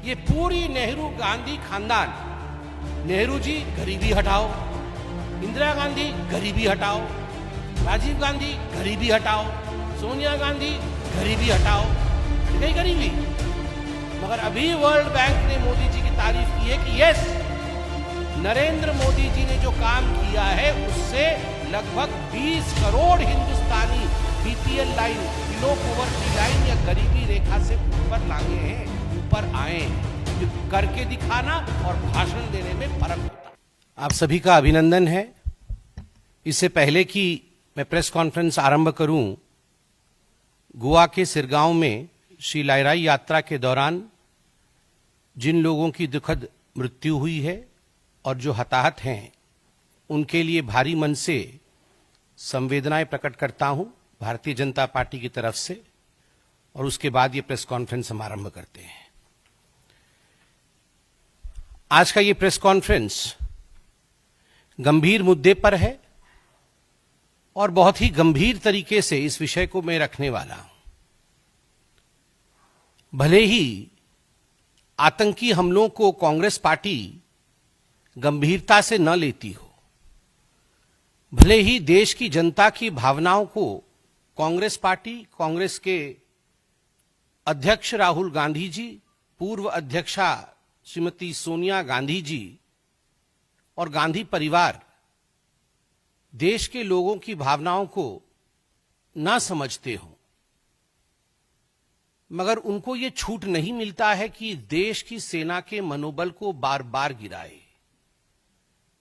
ये पूरी नेहरू गांधी खानदान, नेहरू जी गरीबी हटाओ, इंदिरा गांधी गरीबी हटाओ, राजीव गांधी गरीबी हटाओ, सोनिया गांधी गरीबी हटाओ, गई गरीबी। मगर अभी वर्ल्ड बैंक ने मोदी जी की तारीफ की है कि यस, नरेंद्र मोदी जी ने जो काम किया है उससे लगभग 20 crore Hindustani BPL line, below poverty line या गरीबी रेखा से ऊपर लाए हैं, ऊपर आए हैं। करके दिखाना और भाषण देने में फर्क होता है। आप सभी का अभिनंदन है। इससे पहले कि मैं प्रेस कॉन्फ्रेंस आरंभ करूं, गोवा के सिरगांव में श्री लायराई यात्रा के दौरान जिन लोगों की दुखद मृत्यु हुई है और जो हताहत हैं, उनके लिए भारी मन से संवेदनाएं प्रकट करता हूं भारतीय जनता पार्टी की तरफ से, और उसके बाद ये प्रेस कॉन्फ्रेंस हम आरंभ करते हैं। आज का ये प्रेस कॉन्फ्रेंस गंभीर मुद्दे पर है और बहुत ही गंभीर तरीके से इस विषय को मैं रखने वाला हूं। भले ही आतंकी हमलों को कांग्रेस पार्टी गंभीरता से न लेती हो, भले ही देश की जनता की भावनाओं को कांग्रेस पार्टी, कांग्रेस के अध्यक्ष राहुल गांधी जी, पूर्व अध्यक्षा श्रीमती सोनिया गांधी जी और गांधी परिवार देश के लोगों की भावनाओं को ना समझते हो, मगर उनको ये छूट नहीं मिलता है कि देश की सेना के मनोबल को बार बार गिराए,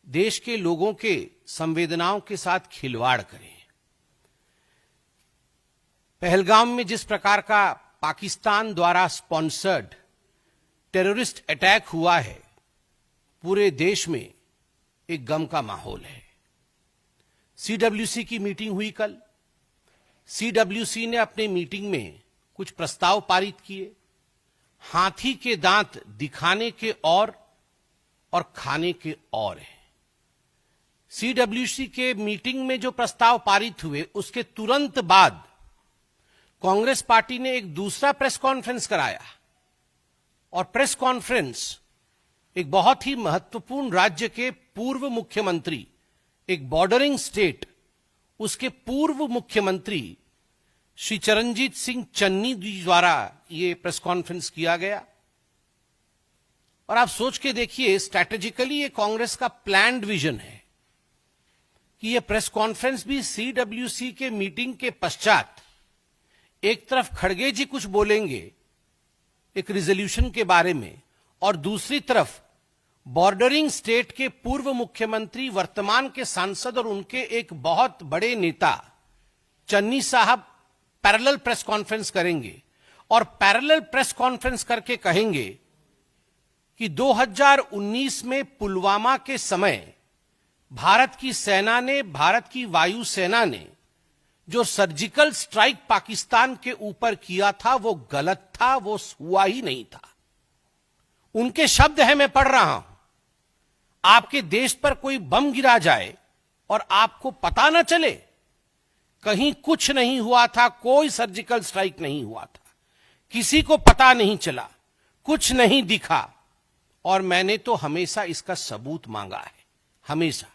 देश के लोगों के संवेदनाओं के साथ खिलवाड़ करें। पहलगाम में जिस प्रकार का पाकिस्तान द्वारा स्पॉन्सर्ड टेररिस्ट अटैक हुआ है, पूरे देश में एक गम का माहौल है। सीडब्ल्यूसी की मीटिंग हुई कल। सीडब्ल्यूसी ने अपने मीटिंग में कुछ प्रस्ताव पारित किए। हाथी के दांत दिखाने के और खाने के और है। सीडब्ल्यूसी के मीटिंग में जो प्रस्ताव पारित हुए, उसके तुरंत बाद कांग्रेस पार्टी ने एक दूसरा प्रेस कॉन्फ्रेंस कराया, और प्रेस कॉन्फ्रेंस एक बहुत ही महत्वपूर्ण राज्य के पूर्व मुख्यमंत्री, एक बॉर्डरिंग स्टेट, उसके पूर्व मुख्यमंत्री श्री चरणजीत सिंह चन्नी जी द्वारा ये प्रेस कॉन्फ्रेंस किया गया। और आप सोच के देखिए, स्ट्रैटेजिकली ये कांग्रेस का प्लान्ड विजन है कि ये प्रेस कॉन्फ्रेंस भी सीडब्ल्यूसी के मीटिंग के पश्चात एक तरफ खड़गे जी कुछ बोलेंगे एक रिजोल्यूशन के बारे में, और दूसरी तरफ बॉर्डरिंग स्टेट के पूर्व मुख्यमंत्री, वर्तमान के सांसद और उनके एक बहुत बड़े नेता चन्नी साहब पैरेलल प्रेस कॉन्फ्रेंस करेंगे, और पैरेलल प्रेस कॉन्फ्रेंस करके कहेंगे कि 2019 में पुलवामा के समय भारत की सेना ने, भारत की वायुसेना ने जो सर्जिकल स्ट्राइक पाकिस्तान के ऊपर किया था वो गलत था, वो हुआ ही नहीं था। उनके शब्द हैं, मैं पढ़ रहा हूं। आपके देश पर कोई बम गिरा जाए और आपको पता ना चले, कहीं कुछ नहीं हुआ था, कोई सर्जिकल स्ट्राइक नहीं हुआ था, किसी को पता नहीं चला, कुछ नहीं दिखा, और मैंने तो हमेशा इसका सबूत मांगा है, हमेशा।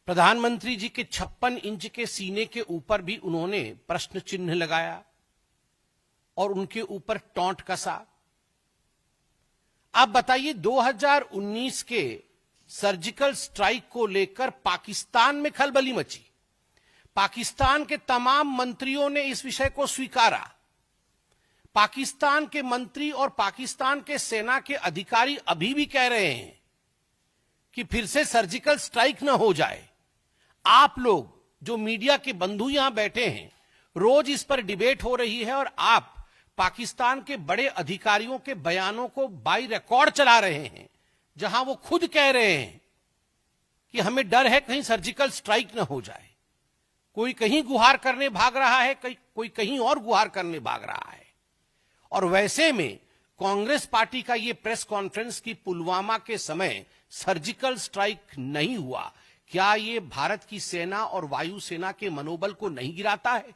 प्रधानमंत्री जी के 56 इंच के सीने के ऊपर भी उन्होंने प्रश्न चिन्ह लगाया और उनके ऊपर टॉन्ट कसा। आप बताइए, 2019 के सर्जिकल स्ट्राइक को लेकर पाकिस्तान में खलबली मची। पाकिस्तान के तमाम मंत्रियों ने इस विषय को स्वीकारा। पाकिस्तान के मंत्री और पाकिस्तान के सेना के अधिकारी अभी भी कह रहे हैं कि फिर से सर्जिकल स्ट्राइक न हो जाए। आप लोग जो मीडिया के बंधु यहां बैठे हैं, रोज इस पर डिबेट हो रही है, और आप पाकिस्तान के बड़े अधिकारियों के बयानों को बाई रिकॉर्ड चला रहे हैं, जहां वो खुद कह रहे हैं कि हमें डर है कहीं सर्जिकल स्ट्राइक न हो जाए। कोई कहीं गुहार करने भाग रहा है, कोई कहीं और गुहार करने भाग रहा है। और वैसे में कांग्रेस पार्टी का यह प्रेस कॉन्फ्रेंस कि पुलवामा के समय सर्जिकल स्ट्राइक नहीं हुआ, क्या ये भारत की सेना और वायुसेना के मनोबल को नहीं गिराता है?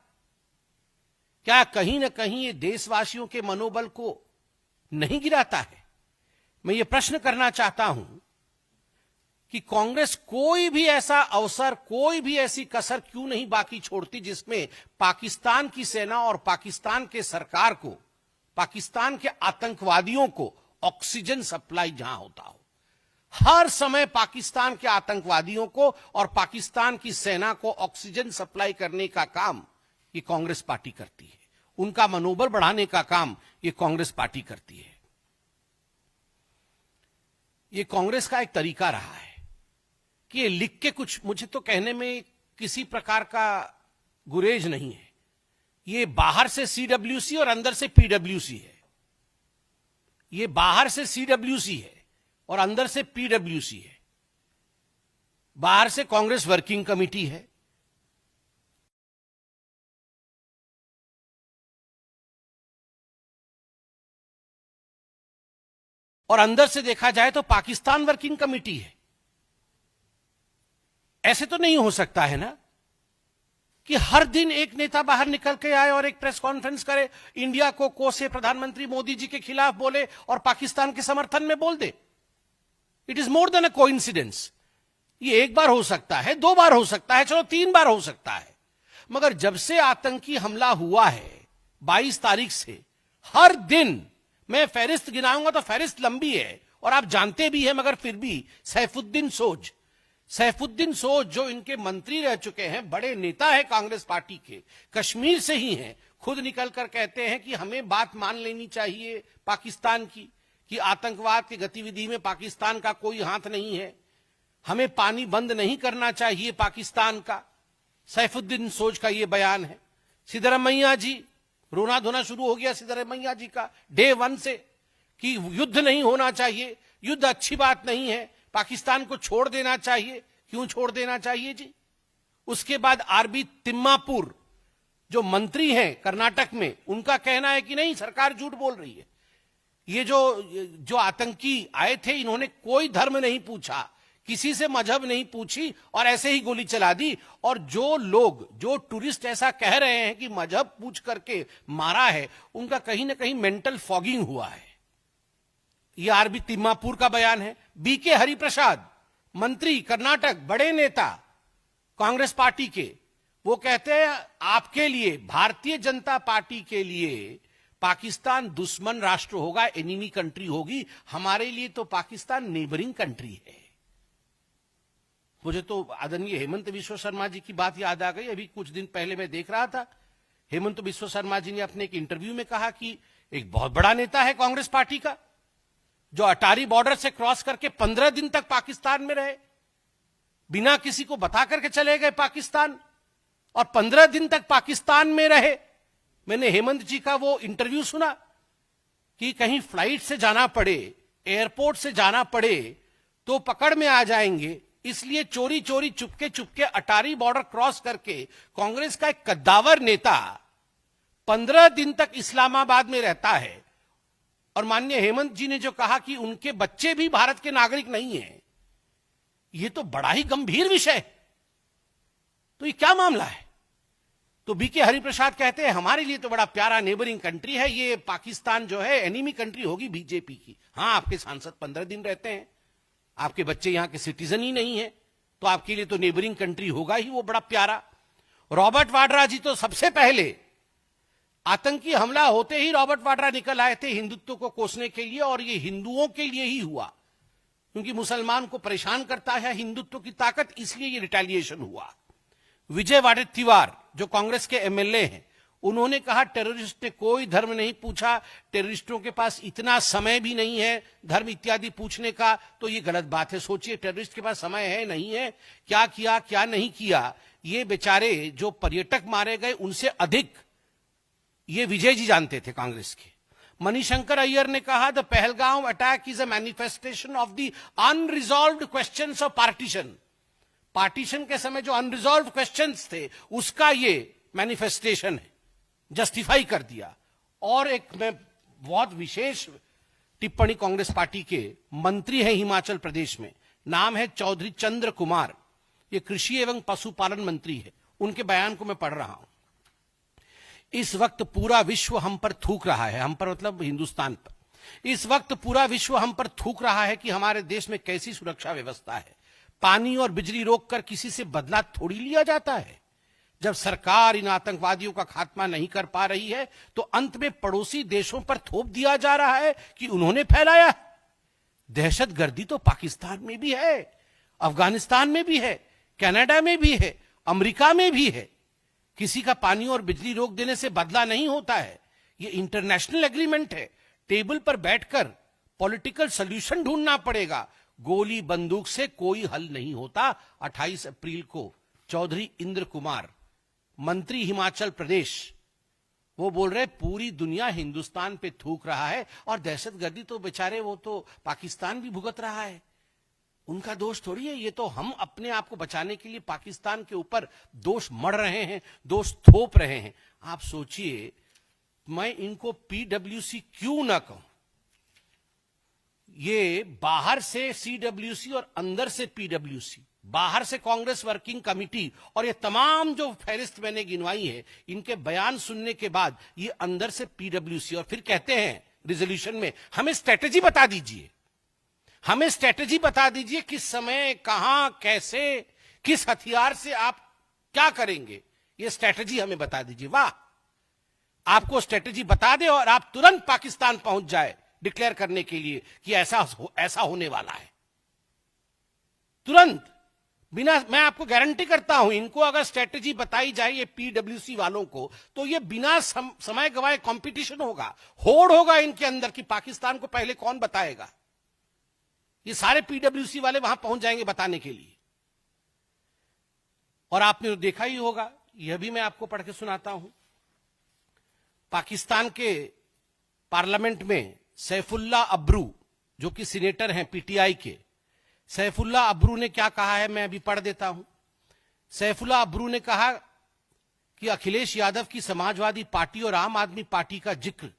क्या कहीं ना कहीं ये देशवासियों के मनोबल को नहीं गिराता है? मैं ये प्रश्न करना चाहता हूं कि कांग्रेस कोई भी ऐसा अवसर, कोई भी ऐसी कसर क्यों नहीं बाकी छोड़ती जिसमें पाकिस्तान की सेना और पाकिस्तान के सरकार को, पाकिस्तान के आतंकवादियों को ऑक्सीजन सप्लाई जहां होता हो। हर समय पाकिस्तान के आतंकवादियों को और पाकिस्तान की सेना को ऑक्सीजन सप्लाई करने का काम ये कांग्रेस पार्टी करती है। उनका मनोबल बढ़ाने का काम ये कांग्रेस पार्टी करती है। ये कांग्रेस का एक तरीका रहा है कि ये लिख के कुछ, मुझे तो कहने में किसी प्रकार का गुरेज नहीं है। ये बाहर से सीडब्ल्यूसी और अंदर से पीडब्ल्यूसी है। ये बाहर से सीडब्ल्यूसी है और अंदर से पीडब्ल्यूसी है। बाहर से कांग्रेस वर्किंग कमेटी है, और अंदर से देखा जाए तो पाकिस्तान वर्किंग कमेटी है। ऐसे तो नहीं हो सकता है ना कि हर दिन एक नेता बाहर निकल के आए और एक प्रेस कॉन्फ्रेंस करे, इंडिया को कोसे, प्रधानमंत्री मोदी जी के खिलाफ बोले और पाकिस्तान के समर्थन में बोल दे। It is more than a coincidence. ये एक बार हो सकता है, 2 बार हो सकता है, चलो 3 बार हो सकता है, मगर जब से आतंकी हमला हुआ है 22 तारीख से, हर दिन मैं फहरिस्त गिनाऊंगा तो फहरिस्त लंबी है और आप जानते भी हैं, मगर फिर भी सैफुद्दीन सोज जो इनके मंत्री रह चुके हैं, बड़े नेता है कांग्रेस पार्टी के, कश्मीर से ही हैं, खुद निकलकर कहते हैं कि हमें बात मान लेनी चाहिए पाकिस्तान की कि आतंकवाद की गतिविधि में पाकिस्तान का कोई हाथ नहीं है, हमें पानी बंद नहीं करना चाहिए पाकिस्तान का। सैफुद्दीन सोज का यह बयान है। सिद्धरमैया जी, रोना धोना शुरू हो गया सिद्धरमैया जी का डे 1 से कि युद्ध नहीं होना चाहिए, युद्ध अच्छी बात नहीं है, पाकिस्तान को छोड़ देना चाहिए। क्यों छोड़ देना चाहिए जी? उसके बाद आरबी तिम्मापुर जो मंत्री हैं कर्नाटक में, उनका कहना है कि नहीं, सरकार झूठ बोल रही है। ये जो आतंकी आए थे, इन्होंने कोई धर्म नहीं पूछा, किसी से मजहब नहीं पूछी और ऐसे ही गोली चला दी। और जो टूरिस्ट ऐसा कह रहे हैं कि मजहब पूछ करके मारा है, उनका कहीं ना कहीं मेंटल फॉगिंग हुआ है। यह आरबी तिम्मापुर का बयान है। बीके हरिप्रसाद, मंत्री कर्नाटक, बड़े नेता कांग्रेस पार्टी के, वो कहते हैं आपके लिए, भारतीय जनता पार्टी के लिए पाकिस्तान दुश्मन राष्ट्र होगा, एनिमी कंट्री होगी, हमारे लिए तो पाकिस्तान नेबरिंग कंट्री है। मुझे तो आदरणीय हेमंत बिस्वा शर्मा जी की बात याद आ गई। अभी कुछ दिन पहले मैं देख रहा था, हेमंत बिस्वा शर्मा जी ने अपने एक इंटरव्यू में कहा कि एक बहुत बड़ा नेता है कांग्रेस पार्टी का, जो अटारी बॉर्डर से क्रॉस करके 15 दिन तक पाकिस्तान में रहे, बिना किसी को बता करके चले गए पाकिस्तान, और 15 दिन तक पाकिस्तान में रहे। मैंने हेमंत जी का वो इंटरव्यू सुना कि कहीं फ्लाइट से जाना पड़े, एयरपोर्ट से जाना पड़े तो पकड़ में आ जाएंगे, इसलिए चोरी चोरी चुपके अटारी बॉर्डर क्रॉस करके कांग्रेस का एक कद्दावर नेता 15 दिन तक इस्लामाबाद में रहता है। और माननीय हेमंत जी ने जो कहा कि उनके बच्चे भी भारत के नागरिक नहीं हैं, यह तो बड़ा ही गंभीर विषय है। तो ये क्या मामला है? तो बीके हरिप्रसाद कहते हैं हमारे लिए तो बड़ा प्यारा नेबरिंग कंट्री है, ये पाकिस्तान जो है एनिमी कंट्री होगी बीजेपी की। हां, आपके सांसद 15 दिन रहते हैं, आपके बच्चे यहां के सिटीजन ही नहीं है, तो आपके लिए तो नेबरिंग कंट्री होगा ही वो बड़ा प्यारा। रॉबर्ट वाड्रा जी तो सबसे पहले आतंकी हमला होते ही रॉबर्ट वाड्रा निकल आए थे हिंदुत्व को कोसने के लिए, और ये हिंदुओं के लिए ही हुआ, क्योंकि मुसलमान को परेशान करता है हिंदुत्व की ताकत, इसलिए ये रिटेलिएशन हुआ। विजय वाडेत्तिवार जो कांग्रेस के एमएलए हैं, उन्होंने कहा टेररिस्ट ने कोई धर्म नहीं पूछा, टेररिस्टों के पास इतना समय भी नहीं है धर्म इत्यादि पूछने का, तो ये गलत बात है। सोचिए, टेररिस्ट के पास समय है नहीं है, क्या किया क्या नहीं किया। ये बेचारे जो पर्यटक मारे गए उनसे अधिक ये विजय जी जानते थे कांग्रेस के। मणिशंकर अय्यर ने कहा the Pahalgam attack is a manifestation of the unresolved questions of partition. Partition के समय जो अनरिजॉल्व्ड क्वेश्चंस थे उसका ये मैनिफेस्टेशन है, जस्टिफाई कर दिया। और एक मैं बहुत विशेष टिप्पणी कांग्रेस पार्टी के मंत्री हैं हिमाचल प्रदेश में, नाम है चौधरी चंद्र कुमार, ये कृषि एवं पशुपालन मंत्री है, उनके बयान को मैं पढ़ रहा हूं। इस वक्त पूरा विश्व हम पर थूक रहा है, हम पर मतलब हिंदुस्तान पर। इस वक्त पूरा विश्व हम पर थूक रहा है कि हमारे देश में कैसी सुरक्षा व्यवस्था है। पानी और बिजली रोककर किसी से बदला थोड़ी लिया जाता है। जब सरकार इन आतंकवादियों का खात्मा नहीं कर पा रही है तो अंत में पड़ोसी देशों पर थोप दिया जा रहा है कि उन्होंने फैलाया। दहशतगर्दी तो पाकिस्तान में भी है, अफगानिस्तान में भी है, कनाडा में भी है, अमेरिका में भी है। किसी का पानी और बिजली रोक देने से बदला नहीं होता है। ये इंटरनेशनल एग्रीमेंट है। टेबल पर बैठकर पॉलिटिकल सॉल्यूशन ढूंढना पड़ेगा। गोली बंदूक से कोई हल नहीं होता। 28 अप्रैल को चौधरी इंद्र कुमार, मंत्री हिमाचल प्रदेश, वो बोल रहे पूरी दुनिया हिंदुस्तान पे थूक रहा है और दहशतगर्दी तो बेचारे वो तो पाकिस्तान भी भुगत रहा है। उनका दोष थोड़ी है, ये तो हम अपने आप को बचाने के लिए पाकिस्तान के ऊपर दोष मढ़ रहे हैं, दोष थोप रहे हैं। आप सोचिए, मैं इनको पीडब्ल्यूसी क्यों ना कहूं। ये बाहर से सीडब्ल्यूसी और अंदर से पीडब्ल्यूसी, बाहर से कांग्रेस वर्किंग कमेटी और ये तमाम जो फहरिस्त मैंने गिनवाई है, इनके बयान सुनने के बाद ये अंदर से पीडब्ल्यूसी, और फिर कहते हैं रिजोल्यूशन में हमें स्ट्रेटेजी बता दीजिए, हमें स्ट्रेटेजी बता दीजिए किस समय, कहां, कैसे, किस हथियार से आप क्या करेंगे, ये स्ट्रेटेजी हमें बता दीजिए। वाह, आपको स्ट्रेटेजी बता दे और आप तुरंत पाकिस्तान पहुंच जाए डिक्लेयर करने के लिए कि ऐसा होने वाला है। तुरंत, बिना, मैं आपको गारंटी करता हूं, इनको अगर स्ट्रेटेजी बताई जाए ये पीडब्ल्यूसी वालों को, तो ये बिना समय गवाए कंपटीशन होगा, होड़ होगा इनके अंदर कि पाकिस्तान को पहले कौन बताएगा। ये सारे पीडब्ल्यूसी वाले वहां पहुंच जाएंगे बताने के लिए। और आपने तो देखा ही होगा, यह भी मैं आपको पढ़ के सुनाता हूं। पाकिस्तान के पार्लियामेंट में सैफुल्ला अब्रू, जो कि सीनेटर हैं पीटीआई के, सैफुल्ला अब्रू ने क्या कहा है, मैं अभी पढ़ देता हूं। सैफुल्ला अब्रू ने कहा कि अखिलेश यादव की समाजवादी पार्टी और आम आदमी पार्टी का जिक्र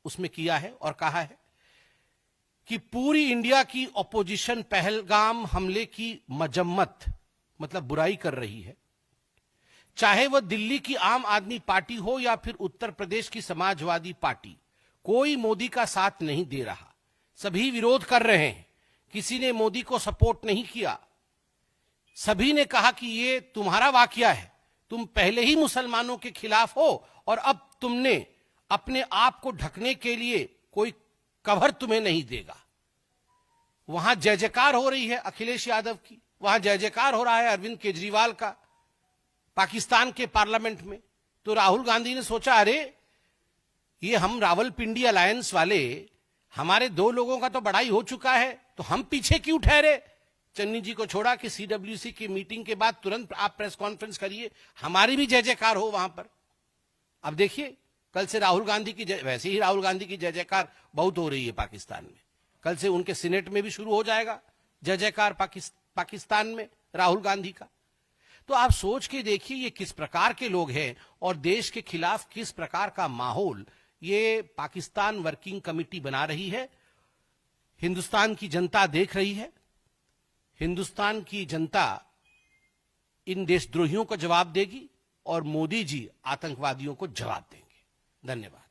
उसमें किया है और कहा है कि पूरी इंडिया की ऑपोजिशन पहलगाम हमले की मजम्मत, मतलब बुराई कर रही है। चाहे वह दिल्ली की आम आदमी पार्टी हो या फिर उत्तर प्रदेश की समाजवादी पार्टी, कोई मोदी का साथ नहीं दे रहा, सभी विरोध कर रहे हैं। किसी ने मोदी को सपोर्ट नहीं किया। सभी ने कहा कि ये तुम्हारा वाकया है, तुम पहले ही मुसलमानों के खिलाफ हो और अब तुमने अपने आप को ढकने के लिए कोई कवर तुम्हें नहीं देगा। वहां जय जयकार हो रही है अखिलेश यादव की, वहां जय जयकार हो रहा है अरविंद केजरीवाल का पाकिस्तान के पार्लियामेंट में। तो राहुल गांधी ने सोचा, अरे ये हम रावलपिंडी अलायंस वाले, हमारे दो लोगों का तो बड़ाई हो चुका है, तो हम पीछे क्यों ठहरे। चन्नी जी को छोड़ा कि सीडब्ल्यूसी की मीटिंग के बाद तुरंत आप प्रेस कॉन्फ्रेंस करिए, हमारी भी जय जयकार हो वहां पर। अब देखिए, कल से राहुल गांधी की, वैसे ही राहुल गांधी की जय जयकार बहुत हो रही है पाकिस्तान में, कल से उनके सीनेट में भी शुरू हो जाएगा जय जयकार पाकिस्तान में राहुल गांधी का। तो आप सोच के देखिए ये किस प्रकार के लोग हैं और देश के खिलाफ किस प्रकार का माहौल ये पाकिस्तान वर्किंग कमेटी बना रही है। हिंदुस्तान की जनता देख रही है, हिंदुस्तान की जनता इन देशद्रोहियों को जवाब देगी और मोदी जी आतंकवादियों को जवाब देंगे। धन्यवाद।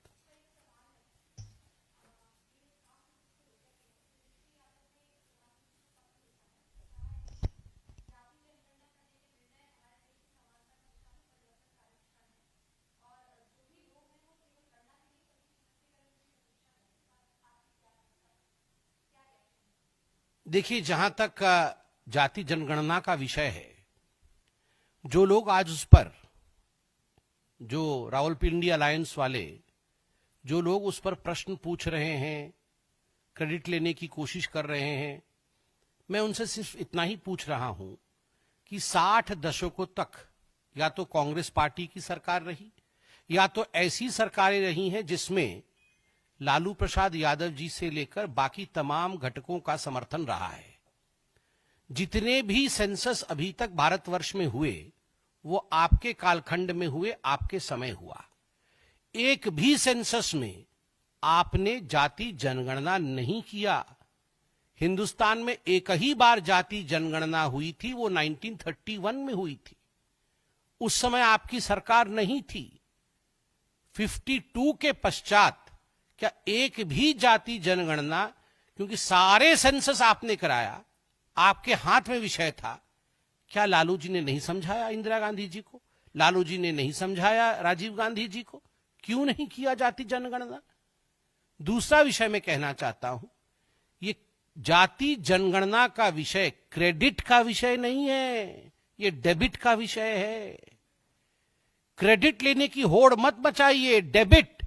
देखिए, जहां तक जाति जनगणना का विषय है, जो लोग आज उस पर, जो रावलपिंडी अलायंस वाले, जो लोग उस पर प्रश्न पूछ रहे हैं, क्रेडिट लेने की कोशिश कर रहे हैं, मैं उनसे सिर्फ इतना ही पूछ रहा हूं कि 60 दशकों तक या तो कांग्रेस पार्टी की सरकार रही या तो ऐसी सरकारें रही हैं जिसमें लालू प्रसाद यादव जी से लेकर बाकी तमाम घटकों का समर्थन रहा है। जितने भी सेंसस अभी तक भारतवर्ष में हुए वो आपके कालखंड में हुए, आपके समय हुआ। एक भी सेंसस में आपने जाति जनगणना नहीं किया। हिंदुस्तान में एक ही बार जाति जनगणना हुई थी, वो 1931 में हुई थी। उस समय आपकी सरकार नहीं थी। 52 के पश्चात क्या एक भी जाति जनगणना, क्योंकि सारे सेंसस आपने कराया, आपके हाथ में विषय था, क्या लालू जी ने नहीं समझाया इंदिरा गांधी जी को? लालू जी ने नहीं समझाया राजीव गांधी जी को? क्यों नहीं किया जाति जनगणना? दूसरा विषय मैं कहना चाहता हूं, ये जाति जनगणना का विषय क्रेडिट का विषय नहीं है, ये डेबिट का विषय है। क्रेडिट लेने की होड़ मत मचाइए। डेबिट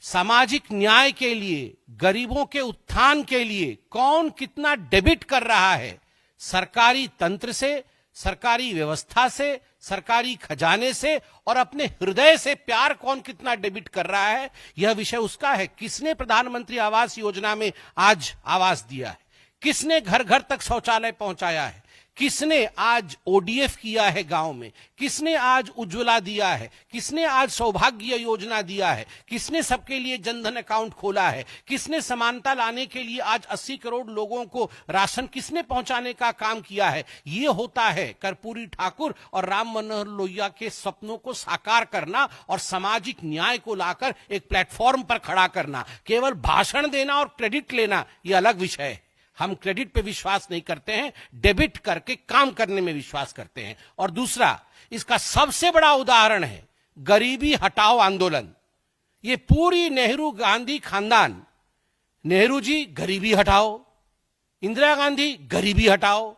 सामाजिक न्याय के लिए, गरीबों के उत्थान के लिए कौन कितना डेबिट कर रहा है, सरकारी तंत्र से, सरकारी व्यवस्था से, सरकारी खजाने से और अपने हृदय से प्यार कौन कितना डेबिट कर रहा है, यह विषय उसका है। किसने प्रधानमंत्री आवास योजना में आज आवास दिया है? किसने घर घर तक शौचालय पहुंचाया है? किसने आज ओडीएफ किया है गांव में? किसने आज उज्ज्वला दिया है? किसने आज सौभाग्य योजना दिया है? किसने सबके लिए जनधन अकाउंट खोला है? किसने समानता लाने के लिए आज 80 करोड़ लोगों को राशन किसने पहुंचाने का काम किया है? ये होता है कर्पूरी ठाकुर और राम मनोहर लोहिया के सपनों को साकार करना और सामाजिक न्याय को लाकर एक प्लेटफॉर्म पर खड़ा करना। केवल भाषण देना और क्रेडिट लेना यह अलग विषय है। हम क्रेडिट पे विश्वास नहीं करते हैं, डेबिट करके काम करने में विश्वास करते हैं। और दूसरा, इसका सबसे बड़ा उदाहरण है गरीबी हटाओ आंदोलन। ये पूरी नेहरू गांधी खानदान, नेहरू जी गरीबी हटाओ, इंदिरा गांधी गरीबी हटाओ,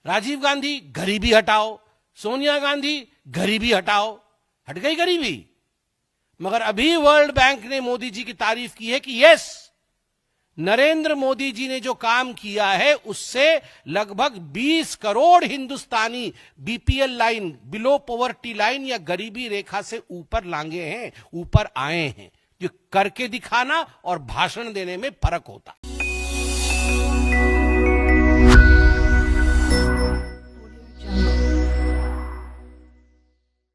राजीव गांधी गरीबी हटाओ, सोनिया गांधी गरीबी हटाओ, हट गई गरीबी। मगर अभी वर्ल्ड बैंक ने मोदी जी की तारीफ की है कि यस, नरेंद्र मोदी जी ने जो काम किया है उससे लगभग 20 crore Hindustani BPL line, below poverty line या गरीबी रेखा से ऊपर लांगे हैं, ऊपर आए हैं। जो करके दिखाना और भाषण देने में फर्क होता है।